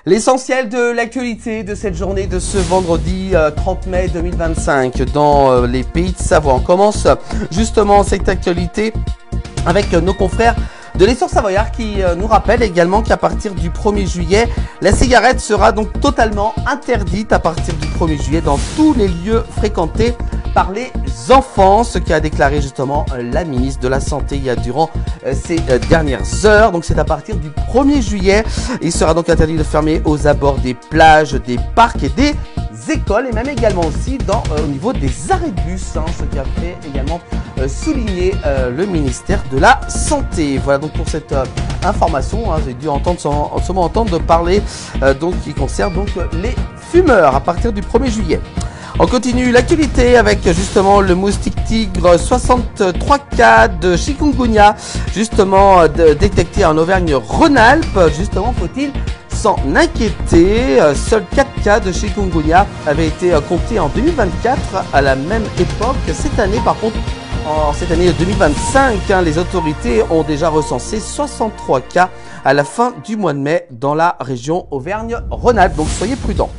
L'essentiel de l'actualité de cette journée de ce vendredi 30 mai 2025 dans les pays de Savoie. On commence justement cette actualité avec nos confrères de l'Essor Savoyard qui nous rappelle également qu'à partir du 1er juillet, la cigarette sera donc totalement interdite à partir du 1er juillet dans tous les lieux fréquentés par les enfants, ce qu'a déclaré justement la ministre de la Santé durant ces dernières heures. Donc c'est à partir du 1er juillet, il sera donc interdit de fermer aux abords des plages, des parcs et des écoles et même également aussi au niveau des arrêts de bus, ce qui a fait également souligner le ministère de la Santé. Voilà donc pour cette information, j'ai dû seulement entendre parler qui concerne donc les fumeurs à partir du 1er juillet. On continue l'actualité avec justement le moustique tigre, 63 cas de chikungunya justement détectés en Auvergne-Rhône-Alpes. Justement, faut-il s'en inquiéter? Seuls 4 cas de chikungunya avaient été comptés en 2024 à la même époque. Cette année, par contre, en cette année 2025, les autorités ont déjà recensé 63 cas à la fin du mois de mai dans la région Auvergne-Rhône-Alpes. Donc soyez prudents.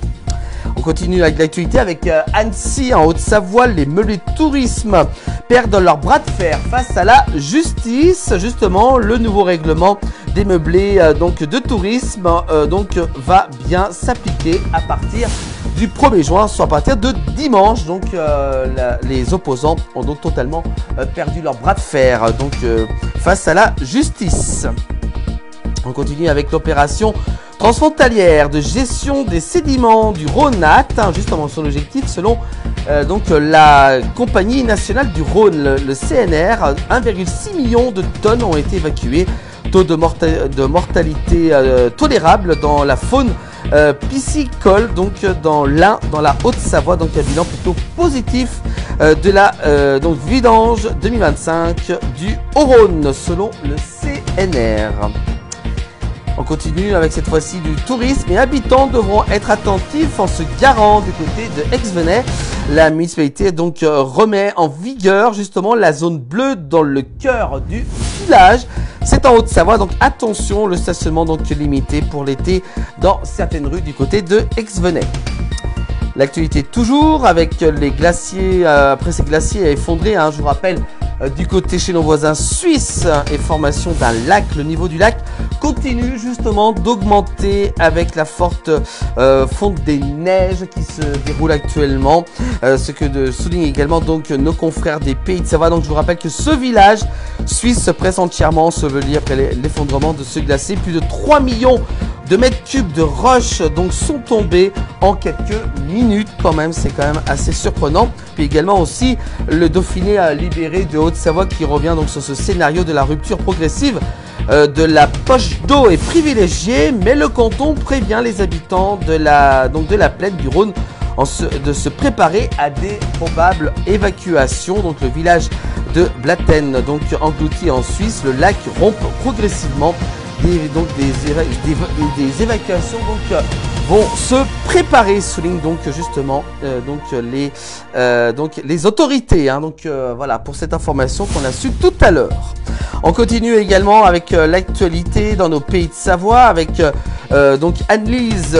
On continue avec l'actualité avec Annecy en Haute-Savoie. Les meublés de tourisme perdent leur bras de fer face à la justice. Justement, le nouveau règlement des meublés de tourisme va bien s'appliquer à partir du 1er juin, soit à partir de dimanche. Donc les opposants ont donc totalement perdu leur bras de fer face à la justice. On continue avec l'opération transfrontalière de gestion des sédiments du Rhônat, justement son objectif selon la Compagnie nationale du Rhône, le CNR, 1,6 million de tonnes ont été évacuées, taux de mortalité tolérable dans la faune piscicole, dans l'Ain, dans la Haute-Savoie, donc un bilan plutôt positif de la vidange 2025 du Haut-Rhône selon le CNR. On continue avec cette fois-ci du tourisme. Les habitants devront être attentifs en se garant du côté de Exvenay. La municipalité remet en vigueur justement la zone bleue dans le cœur du village. C'est en Haute-Savoie, donc attention, le stationnement limité pour l'été dans certaines rues du côté de Exvenay. L'actualité toujours avec les glaciers, après ces glaciers effondrés, je vous rappelle, du côté chez nos voisins suisses et formation d'un lac, le niveau du lac continue justement d'augmenter avec la forte fonte des neiges qui se déroule actuellement, ce que souligne également nos confrères des Pays de Savoie. Donc je vous rappelle que ce village suisse se presse entièrement enseveli après l'effondrement de ce glacier. Plus de 3 millions de mètres cubes de roches sont tombés en quelques minutes quand même, c'est quand même assez surprenant. Puis également aussi le Dauphiné libéré de Haute-Savoie qui revient sur ce scénario de la rupture progressive de la poche d'eau est privilégiée, mais le canton prévient les habitants de la plaine du Rhône de se préparer à des probables évacuations. Donc le village de Blatten englouti en Suisse, le lac rompt progressivement. Des évacuations vont se préparer, souligne justement les autorités. Voilà pour cette information qu'on a su tout à l'heure. On continue également avec l'actualité dans nos Pays de Savoie avec Anne-Lise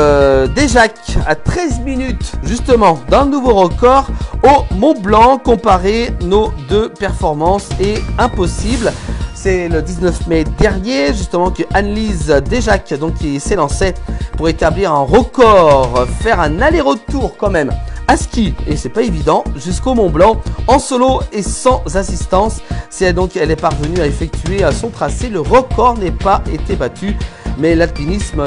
Desjacques à 13 minutes justement d'un nouveau record au Mont Blanc. Comparer nos deux performances est impossible. C'est le 19 mai dernier justement que Anne-Lise Desjacques qui s'est lancée pour établir un record, faire un aller-retour quand même à ski, et c'est pas évident, jusqu'au Mont Blanc en solo et sans assistance. Si elle est parvenue à effectuer son tracé, le record n'est pas été battu, mais l'alpinisme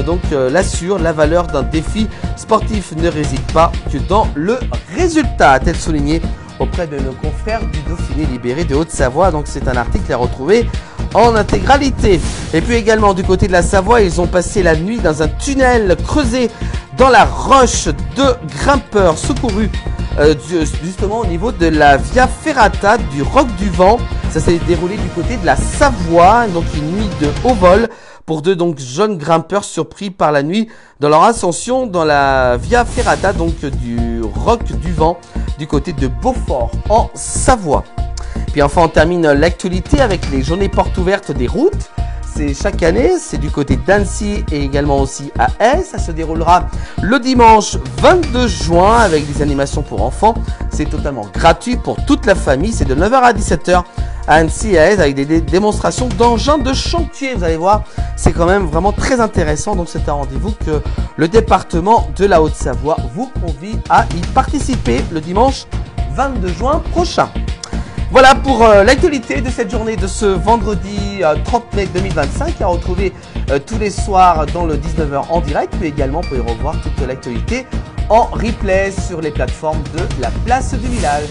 l'assure, la valeur d'un défi sportif ne réside pas que dans le résultat, a-t-elle souligné auprès de nos confrères du Dauphiné libéré de Haute-Savoie. Donc c'est un article à retrouver en intégralité. Et puis également du côté de la Savoie, ils ont passé la nuit dans un tunnel creusé dans la roche. Deux grimpeurs secourus justement au niveau de la Via Ferrata du Roc du Vent. Ça s'est déroulé du côté de la Savoie, une nuit de haut vol pour deux jeunes grimpeurs surpris par la nuit dans leur ascension dans la Via Ferrata du Roc du Vent du côté de Beaufort en Savoie. Puis enfin on termine l'actualité avec les journées portes ouvertes des routes. C'est chaque année, c'est du côté d'Annecy et également aussi à Aix. Ça se déroulera le dimanche 22 juin avec des animations pour enfants. C'est totalement gratuit pour toute la famille. C'est de 9h à 17h à Annecy et à Aix avec des démonstrations d'engins de chantier. Vous allez voir, c'est quand même vraiment très intéressant. Donc c'est un rendez-vous que le département de la Haute-Savoie vous convie à y participer le dimanche 22 juin prochain. Voilà pour l'actualité de cette journée de ce vendredi 30 mai 2025 à retrouver tous les soirs dans le 19h en direct, puis également vous pouvez revoir toute l'actualité en replay sur les plateformes de la place du village.